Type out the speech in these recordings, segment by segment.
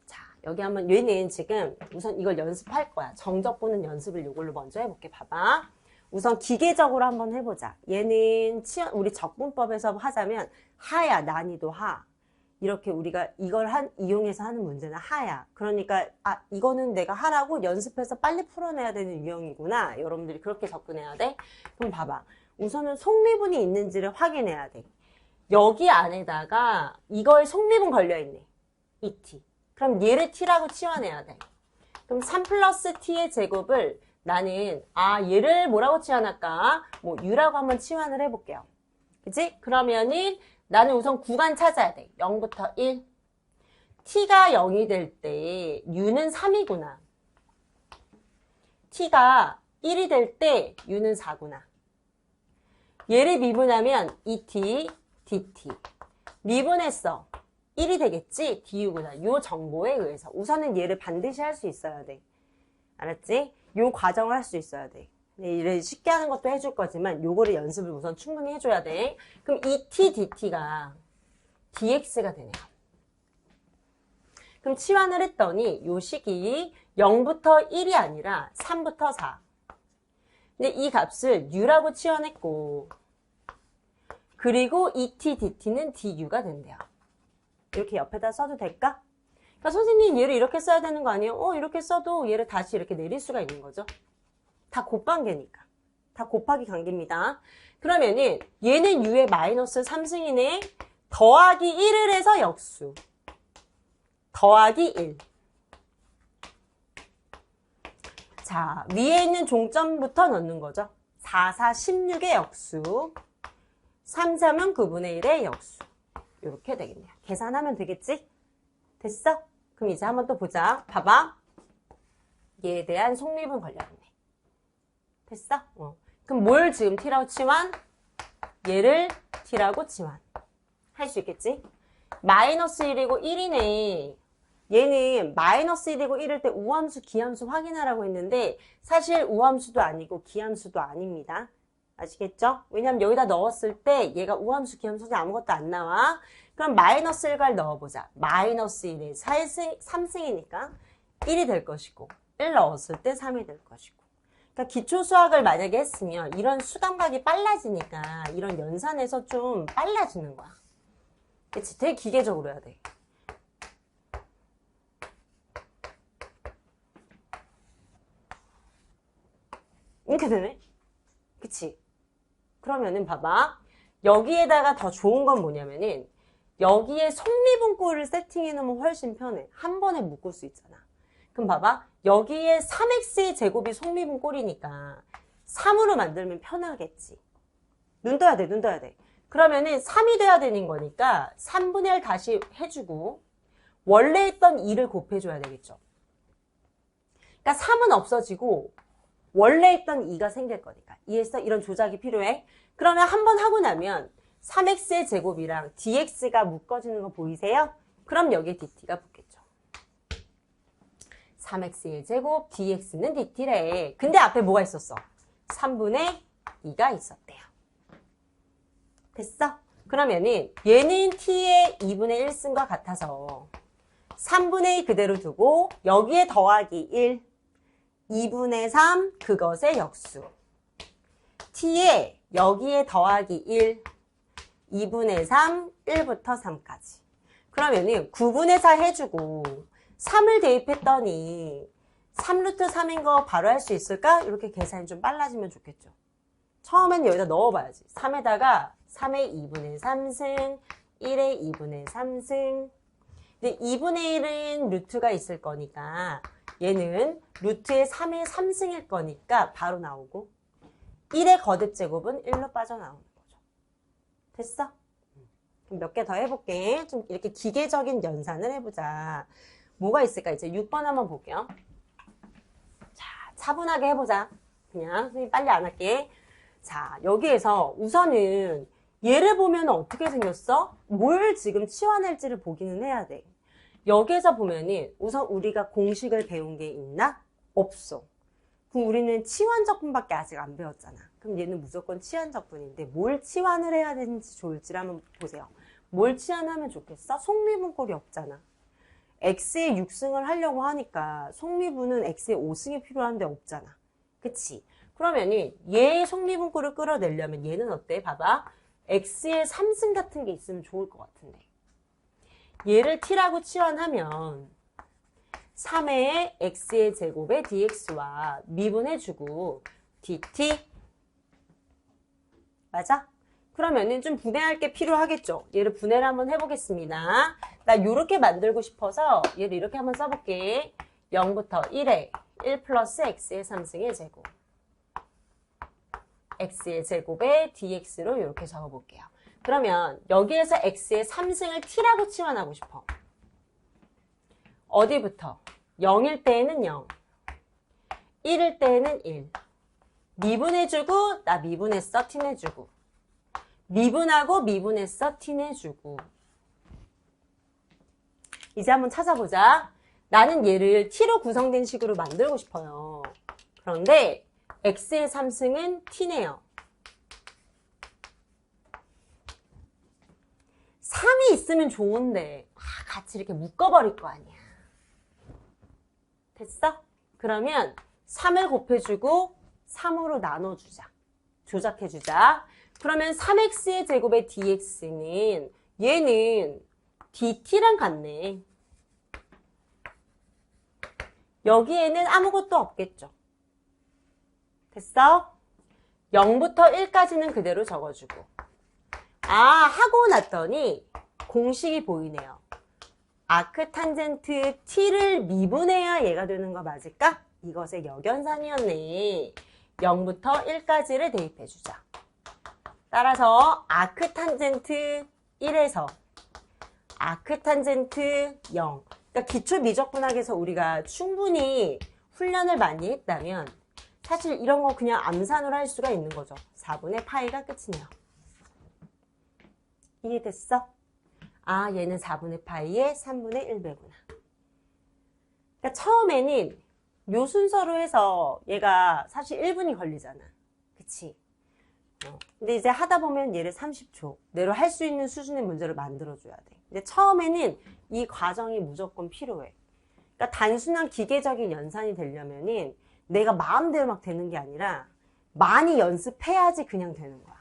자, 여기 한번 얘는 지금 우선 이걸 연습할 거야. 정적 보는 연습을 이걸로 먼저 해볼게. 봐봐. 우선 기계적으로 한번 해보자. 얘는 우리 적분법에서 하자면 하야, 난이도 하. 이렇게 우리가 이걸 이용해서 하는 문제는 하야. 그러니까 이거는 내가 하라고 연습해서 빨리 풀어내야 되는 유형이구나. 여러분들이 그렇게 접근해야 돼. 그럼 봐봐. 우선은 속미분이 있는지를 확인해야 돼. 여기 안에다가 이거에 속미분 걸려있네. 이 t. 그럼 얘를 t라고 치환해야 돼. 그럼 3 플러스 t의 제곱을 나는 얘를 뭐라고 치환할까? 뭐 u라고 한번 치환을 해볼게요. 그치? 그러면은 나는 우선 구간 찾아야 돼. 0부터 1. t가 0이 될 때 u는 3이구나. t가 1이 될 때 u는 4구나. 얘를 미분하면 2t, dt. 미분했어. 1이 되겠지? du구나. 요 정보에 의해서. 우선은 얘를 반드시 할 수 있어야 돼. 알았지? 요 과정을 할 수 있어야 돼. 이를 쉽게 하는 것도 해줄 거지만 요거를 연습을 우선 충분히 해줘야 돼. 그럼 이 t, dt가 dx가 되네요. 그럼 치환을 했더니 요 식이 0부터 1이 아니라 3부터 4. 근데 이 값을 u라고 치환했고 그리고 이 t, dt는 du가 된대요. 이렇게 옆에다 써도 될까? 그러니까 선생님 얘를 이렇게 써야 되는 거 아니에요? 이렇게 써도 얘를 다시 이렇게 내릴 수가 있는 거죠. 다 곱관계니까. 다 곱하기 관계입니다. 그러면은 얘는 u의 마이너스 3승이네. 더하기 1을 해서 역수. 더하기 1. 자, 위에 있는 종점부터 넣는 거죠. 4, 4, 16의 역수. 3, 3은 9분의 1의 역수. 이렇게 되겠네요. 계산하면 되겠지? 됐어? 그럼 이제 한번 또 보자. 봐봐. 얘에 대한 속미분 걸려있네. 됐어? 그럼 뭘 지금 t라고 치환? 얘를 t라고 치환. 할 수 있겠지? 마이너스 1이고 1이네. 얘는 마이너스 1이고 1일 때 우함수, 기함수 확인하라고 했는데 사실 우함수도 아니고 기함수도 아닙니다. 아시겠죠? 왜냐면 여기다 넣었을 때 얘가 우함수, 기함수 아무것도 안 나와. 그럼 마이너스 1을 넣어보자. 마이너스 1에 3승이니까 1이 될 것이고 1 넣었을 때 3이 될 것이고. 그러니까 기초수학을 만약에 했으면 이런 수감각이 빨라지니까 이런 연산에서 좀 빨라지는 거야. 그치? 되게 기계적으로 해야 돼. 이렇게 되네? 그치? 그러면은 봐봐. 여기에다가 더 좋은 건 뭐냐면은 여기에 속미분꼴을 세팅해 놓으면 훨씬 편해. 한 번에 묶을 수 있잖아. 그럼 봐봐. 여기에 3x의 제곱이 속미분꼴이니까 3으로 만들면 편하겠지. 눈 떠야 돼, 눈 떠야 돼. 그러면은 3이 돼야 되는 거니까 3분의 1 다시 해주고 원래 했던 2를 곱해줘야 되겠죠. 그러니까 3은 없어지고 원래 했던 2가 생길 거니까. 이해했어? 이런 조작이 필요해. 그러면 한 번 하고 나면 3x의 제곱이랑 dx가 묶어지는 거 보이세요? 그럼 여기에 dt가 붙겠죠. 3x의 제곱, dx는 dt래. 근데 앞에 뭐가 있었어? 3분의 2가 있었대요. 됐어? 그러면은 얘는 t의 2분의 1 쓴 것 같아서 3분의 2 그대로 두고 여기에 더하기 1, 2분의 3 그것의 역수. t에 여기에 더하기 1, 2분의 3, 1부터 3까지. 그러면은 9분의 4 해주고 3을 대입했더니 3루트 3인 거 바로 할 수 있을까? 이렇게 계산이 좀 빨라지면 좋겠죠. 처음엔 여기다 넣어봐야지. 3에다가 3의 2분의 3승, 1의 2분의 3승. 근데 2분의 1은 루트가 있을 거니까 얘는 루트의 3의 3승일 거니까 바로 나오고 1의 거듭제곱은 1로 빠져나오는 거죠. 됐어? 그럼 몇 개 더 해볼게. 좀 이렇게 기계적인 연산을 해보자. 뭐가 있을까? 이제 6번 한번 볼게요. 자, 차분하게 해보자. 그냥 선생님 빨리 안 할게. 자, 여기에서 우선은 얘를 보면 어떻게 생겼어? 뭘 지금 치환할지를 보기는 해야 돼. 여기에서 보면은 우선 우리가 공식을 배운 게 있나? 없어. 그럼 우리는 치환적분밖에 아직 안 배웠잖아. 그럼 얘는 무조건 치환적분인데 뭘 치환을 해야 되는지 좋을지를 한번 보세요. 뭘 치환하면 좋겠어? 속미분꼴이 없잖아. x의 6승을 하려고 하니까 속리분은 x의 5승이 필요한데 없잖아. 그치? 그러면은 얘의 속리분꼴을 끌어내려면 얘는 어때? 봐봐. x의 3승 같은 게 있으면 좋을 것 같은데. 얘를 t라고 치환하면 3의 x의 제곱에 dx와 미분해주고 dt 맞아? 그러면은 좀 분해할 게 필요하겠죠? 얘를 분해를 한번 해보겠습니다. 나 요렇게 만들고 싶어서 얘를 이렇게 한번 써볼게. 0부터 1에 1 플러스 x의 3승의 제곱 x의 제곱에 dx로 이렇게 적어볼게요. 그러면 여기에서 x의 3승을 t라고 치환하고 싶어. 어디부터? 0일 때에는 0, 1일 때에는 1. 미분해주고 나 미분했어 t내주고 미분하고 미분했어 t내주고. 이제 한번 찾아보자. 나는 얘를 t로 구성된 식으로 만들고 싶어요. 그런데 x의 3승은 t네요. 3이 있으면 좋은데 같이 이렇게 묶어버릴 거 아니야. 됐어? 그러면 3을 곱해주고 3으로 나눠주자. 조작해주자. 그러면 3x의 제곱의 dx는 얘는 dt랑 같네. 여기에는 아무것도 없겠죠. 됐어? 0부터 1까지는 그대로 적어주고. 하고 났더니 공식이 보이네요. 아크탄젠트 t를 미분해야 얘가 되는 거 맞을까? 이것의 역연산이었네. 0부터 1까지를 대입해주자. 따라서 아크탄젠트 1에서 아크탄젠트 0. 그러니까 기초 미적분학에서 우리가 충분히 훈련을 많이 했다면 사실 이런 거 그냥 암산으로 할 수가 있는 거죠. 4분의 파이가 끝이네요. 이해됐어? 얘는 4분의 파이에 3분의 1배구나. 그러니까 처음에는 요 순서로 해서 얘가 사실 1분이 걸리잖아. 그치? 근데 이제 하다 보면 얘를 30초 내로 할 수 있는 수준의 문제를 만들어줘야 돼. 근데 처음에는 이 과정이 무조건 필요해. 그러니까 단순한 기계적인 연산이 되려면은 내가 마음대로 막 되는 게 아니라 많이 연습해야지 그냥 되는 거야.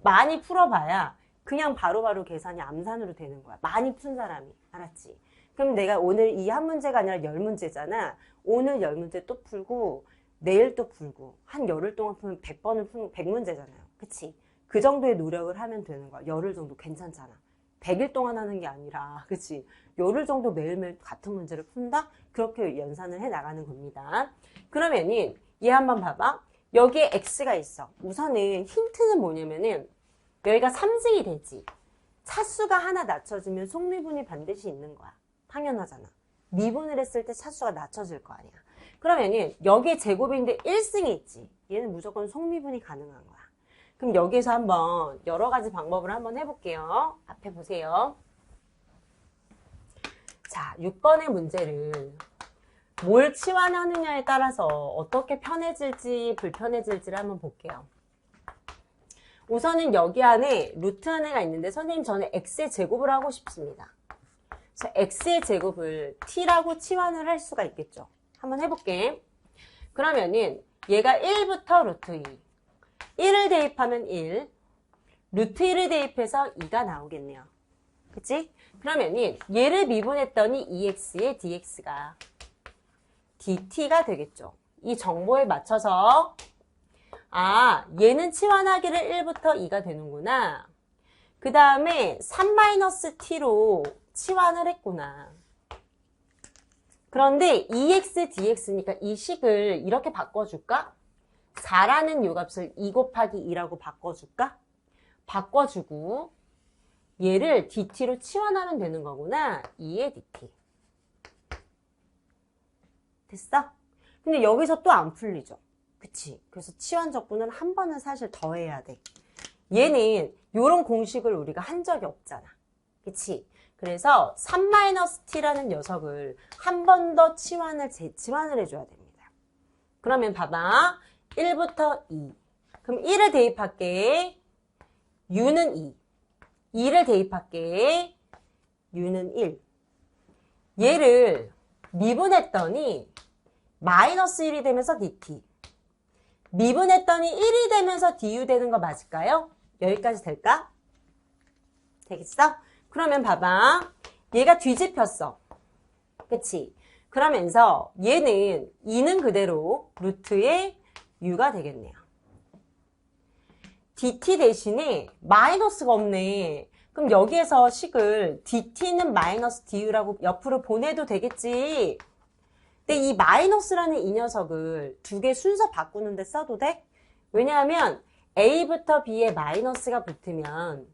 많이 풀어봐야 그냥 바로바로 계산이 암산으로 되는 거야. 많이 푼 사람이. 알았지? 그럼 내가 오늘 이 한 문제가 아니라 10문제잖아. 오늘 10문제 또 풀고 내일 또 풀고 한 열흘 동안 풀면 100번을 풀면 100문제잖아요. 그치? 그 정도의 노력을 하면 되는 거야. 열흘 정도 괜찮잖아. 100일 동안 하는 게 아니라 그치? 열흘 정도 매일매일 같은 문제를 푼다? 그렇게 연산을 해 나가는 겁니다. 그러면은 얘 한번 봐봐. 여기에 x가 있어. 우선은 힌트는 뭐냐면은 여기가 3승이 되지. 차수가 하나 낮춰지면 속미분이 반드시 있는 거야. 당연하잖아. 미분을 했을 때 차수가 낮춰질 거 아니야. 그러면은 여기에 제곱인데 1승이 있지. 얘는 무조건 속미분이 가능한 거야. 그럼 여기서 한번 여러 가지 방법을 한번 해볼게요. 앞에 보세요. 자, 6번의 문제를 뭘 치환하느냐에 따라서 어떻게 편해질지 불편해질지를 한번 볼게요. 우선은 여기 안에 루트 하나가 있는데 선생님 저는 x의 제곱을 하고 싶습니다. 그래서 x의 제곱을 t라고 치환을 할 수가 있겠죠. 한번 해볼게. 그러면은 얘가 1부터 루트 2. 1을 대입하면 1. 루트 1을 대입해서 2가 나오겠네요. 그치? 그러면은 얘를 미분했더니 2x의 dx가 dt가 되겠죠. 이 정보에 맞춰서 얘는 치환하기를 1부터 2가 되는구나. 그 다음에 3-t로 치환을 했구나. 그런데 2x dx니까 이 식을 이렇게 바꿔줄까? 4라는 요 값을 2 곱하기 2라고 바꿔줄까? 바꿔주고 얘를 dt로 치환하면 되는 거구나. 2의 dt. 됐어? 근데 여기서 또 안 풀리죠. 그치? 그래서 치환 적분은 한 번은 사실 더 해야 돼. 얘는 요런 공식을 우리가 한 적이 없잖아. 그치? 그래서 3-t라는 녀석을 한 번 더 재치환을 해줘야 됩니다. 그러면 봐봐. 1부터 2. 그럼 1을 대입할게. u는 2. 2를 대입할게. u는 1. 얘를 미분했더니 마이너스 1이 되면서 dt. 미분했더니 1이 되면서 du 되는 거 맞을까요? 여기까지 될까? 되겠어? 그러면 봐봐. 얘가 뒤집혔어. 그치? 그러면서 얘는 2는 그대로 루트의 u가 되겠네요. dt 대신에 마이너스가 없네. 그럼 여기에서 식을 dt는 마이너스 du라고 옆으로 보내도 되겠지. 근데 이 마이너스라는 이 녀석을 두 개 순서 바꾸는데 써도 돼? 왜냐하면 a부터 b에 마이너스가 붙으면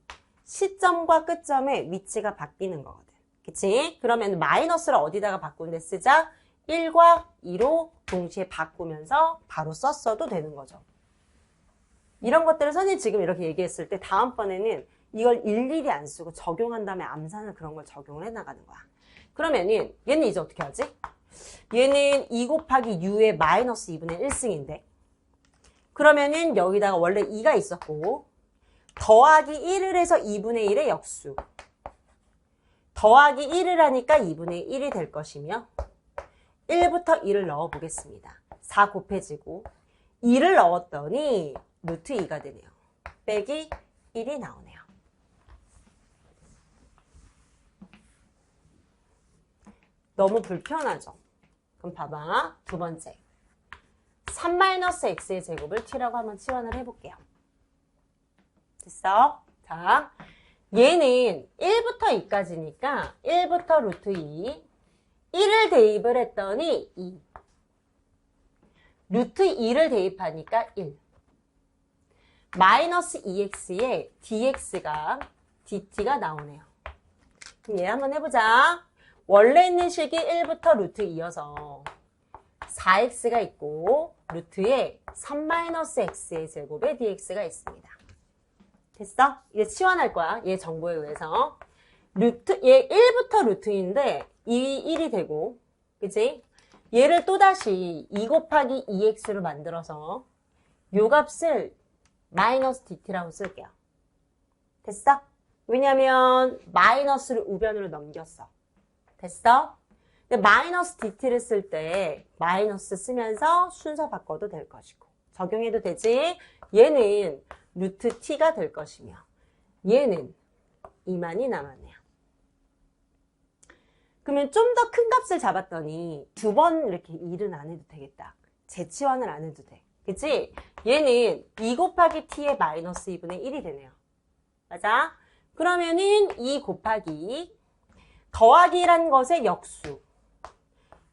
시점과 끝점의 위치가 바뀌는 거거든. 그치? 그러면 마이너스를 어디다가 바꾸는데 쓰자? 1과 2로 동시에 바꾸면서 바로 썼어도 되는 거죠. 이런 것들을 선생님 지금 이렇게 얘기했을 때 다음번에는 이걸 일일이 안 쓰고 적용한 다음에 암산을 그런 걸 적용을 해나가는 거야. 그러면은 얘는 이제 어떻게 하지? 얘는 2 곱하기 u의 마이너스 2분의 1승인데 그러면은 여기다가 원래 2가 있었고 더하기 1을 해서 2분의 1의 역수 더하기 1을 하니까 2분의 1이 될 것이며 1부터 2를 넣어 보겠습니다. 4 곱해지고 2를 넣었더니 루트 2가 되네요. 빼기 1이 나오네요. 너무 불편하죠? 그럼 봐봐. 두 번째. 3-x의 제곱을 t라고 한번 치환을 해볼게요. 됐어? 자, 얘는 1부터 2까지니까 1부터 루트 2. 1을 대입을 했더니 2. 루트 2를 대입하니까 1. 마이너스 2x에 dx가 dt가 나오네요. 그럼 얘 한번 해보자. 원래 있는 식이 1부터 루트 2여서 4x가 있고 루트에 3-x의 제곱에 dx가 있습니다. 됐어? 이제 치환할 거야. 얘 정보에 의해서. 얘 1부터 루트인데 1이 되고 그치? 얘를 또다시 2 곱하기 2x로 만들어서 요 값을 마이너스 dt라고 쓸게요. 됐어? 왜냐면 마이너스를 우변으로 넘겼어. 됐어? 근데 마이너스 dt를 쓸 때 마이너스 쓰면서 순서 바꿔도 될 것이고 적용해도 되지? 얘는 루트 t가 될 것이며 얘는 2만이 남았네요. 그러면 좀 더 큰 값을 잡았더니 두 번 이렇게 일은 안 해도 되겠다. 재치환을 안 해도 돼. 그치? 얘는 2 곱하기 t의 마이너스 2분의 1이 되네요. 맞아? 그러면은 2 곱하기 더하기란 것의 역수.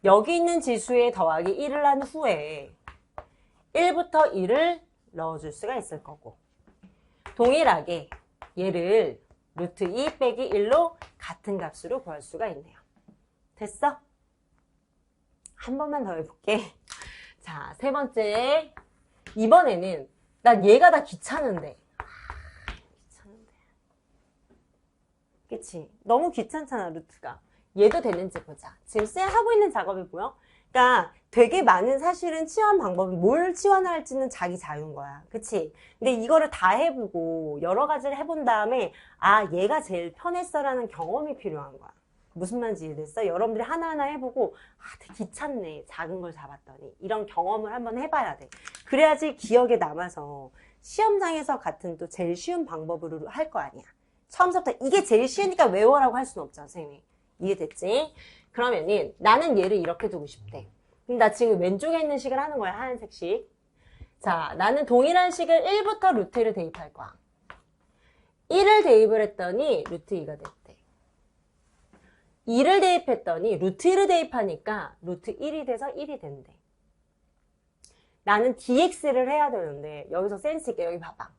여기 있는 지수에 더하기 1을 한 후에 1부터 2를 넣어줄 수가 있을 거고 동일하게 얘를 루트 2 빼기 1로 같은 값으로 구할 수가 있네요. 됐어? 한 번만 더 해볼게. 자, 세 번째. 이번에는 난 얘가 다 귀찮은데. 귀찮은데. 그치? 너무 귀찮잖아, 루트가. 얘도 되는지 보자. 지금 쌤 하고 있는 작업이 뭐야? 그러니까 되게 많은 사실은 치환 방법이 뭘 치환할지는 자기 자유인 거야. 그치? 근데 이거를 다 해보고 여러 가지를 해본 다음에 아, 얘가 제일 편했어라는 경험이 필요한 거야. 무슨 말인지 이해됐어? 여러분들이 하나하나 해보고 아, 되게 귀찮네. 작은 걸 잡았더니. 이런 경험을 한번 해봐야 돼. 그래야지 기억에 남아서 시험장에서 같은 또 제일 쉬운 방법으로 할 거 아니야. 처음부터 이게 제일 쉬우니까 외워라고 할 수는 없잖아, 선생님이. 이해됐지? 그러면은 나는 얘를 이렇게 두고 싶대. 그럼 나 지금 왼쪽에 있는 식을 하는 거야, 하얀색 식. 자, 나는 동일한 식을 1부터 루트 1을 대입할 거야. 1을 대입을 했더니 루트 2가 됐대. 2를 대입했더니 루트 1을 대입하니까 루트 1이 돼서 1이 된대. 나는 dx를 해야 되는데 여기서 센스 있게 여기 봐봐.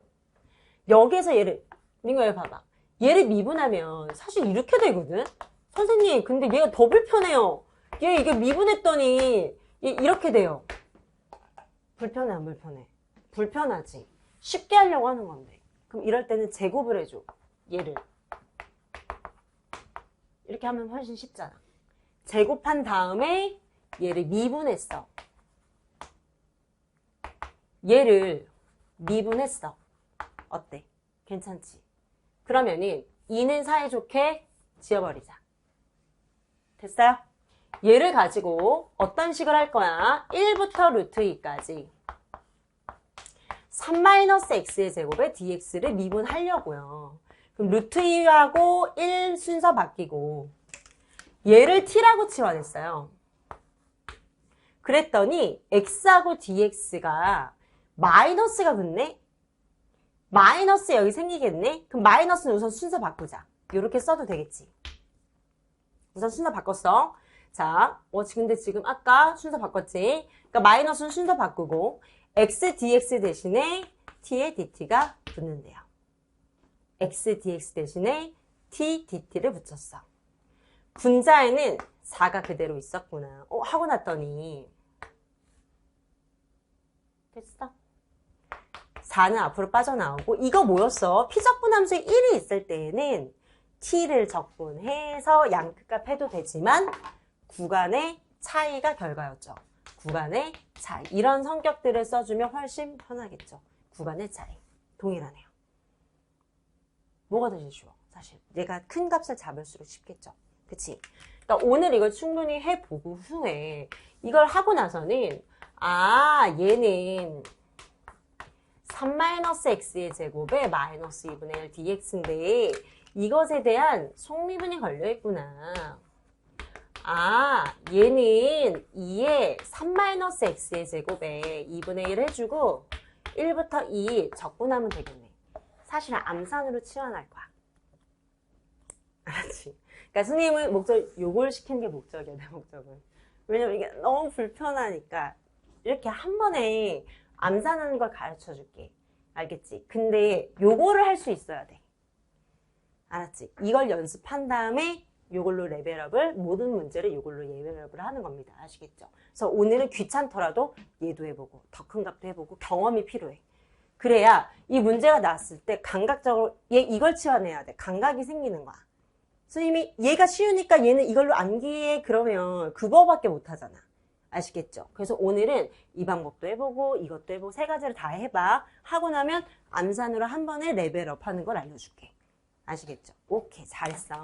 여기에서 얘를 민거 여기 봐봐. 얘를 미분하면 사실 이렇게 되거든. 선생님 근데 얘가 더 불편해요. 얘 이게 미분했더니 이렇게 돼요. 불편해 안 불편해? 불편하지. 쉽게 하려고 하는 건데. 그럼 이럴 때는 제곱을 해줘. 얘를. 이렇게 하면 훨씬 쉽잖아. 제곱한 다음에 얘를 미분했어. 얘를 미분했어. 어때? 괜찮지? 그러면은 2는 사이좋게 지워버리자. 됐어요? 얘를 가지고 어떤 식을 할 거야? 1부터 루트 2까지 3-x의 제곱에 dx를 미분하려고요. 그럼 루트 2하고 1 순서 바뀌고 얘를 t라고 치환했어요. 그랬더니 x하고 dx가 마이너스가 붙네? 마이너스 여기 생기겠네? 그럼 마이너스는 우선 순서 바꾸자. 이렇게 써도 되겠지. 우선 순서 바꿨어. 자, 근데 지금 아까 순서 바꿨지? 그러니까 마이너스는 순서 바꾸고 x dx 대신에 t의 dt가 붙는데요. x dx 대신에 t dt를 붙였어. 분자에는 4가 그대로 있었구나. 하고 났더니 됐어. 4는 앞으로 빠져나오고 이거 뭐였어? 피적분함수에 1이 있을 때에는 t를 적분해서 양끝값 해도 되지만 구간의 차이가 결과였죠. 구간의 차이. 이런 성격들을 써주면 훨씬 편하겠죠. 구간의 차이. 동일하네요. 뭐가 더 쉬워? 사실 내가 큰 값을 잡을수록 쉽겠죠. 그치? 그러니까 오늘 이걸 충분히 해보고 후에 이걸 하고 나서는 얘는 3-x의 제곱에 마이너스 2분의 1 dx인데 이것에 대한 속미분이 걸려있구나. 얘는 2에 3-x의 제곱에 2분의 1 해주고 1부터 2 적분하면 되겠네. 사실 암산으로 치환할 거야. 알았지? 그러니까 선생님은 요걸 시키는 게 목적이야, 내 목적은. 왜냐면 이게 너무 불편하니까 이렇게 한 번에 암산하는 걸 가르쳐 줄게. 알겠지? 근데 요거를 할 수 있어야 돼. 알았지? 이걸 연습한 다음에 요걸로 레벨업을, 모든 문제를 요걸로 레벨업을 하는 겁니다. 아시겠죠? 그래서 오늘은 귀찮더라도 얘도 해보고 더 큰 값도 해보고 경험이 필요해. 그래야 이 문제가 나왔을 때 감각적으로 이걸 치환해야 돼. 감각이 생기는 거야. 선생님이 얘가 쉬우니까 얘는 이걸로 암기해 그러면 그거밖에 못하잖아. 아시겠죠? 그래서 오늘은 이 방법도 해보고 이것도 해보고 세 가지를 다 해봐. 하고 나면 암산으로 한 번에 레벨업 하는 걸 알려줄게. 아시겠죠? 오케이, 잘했어.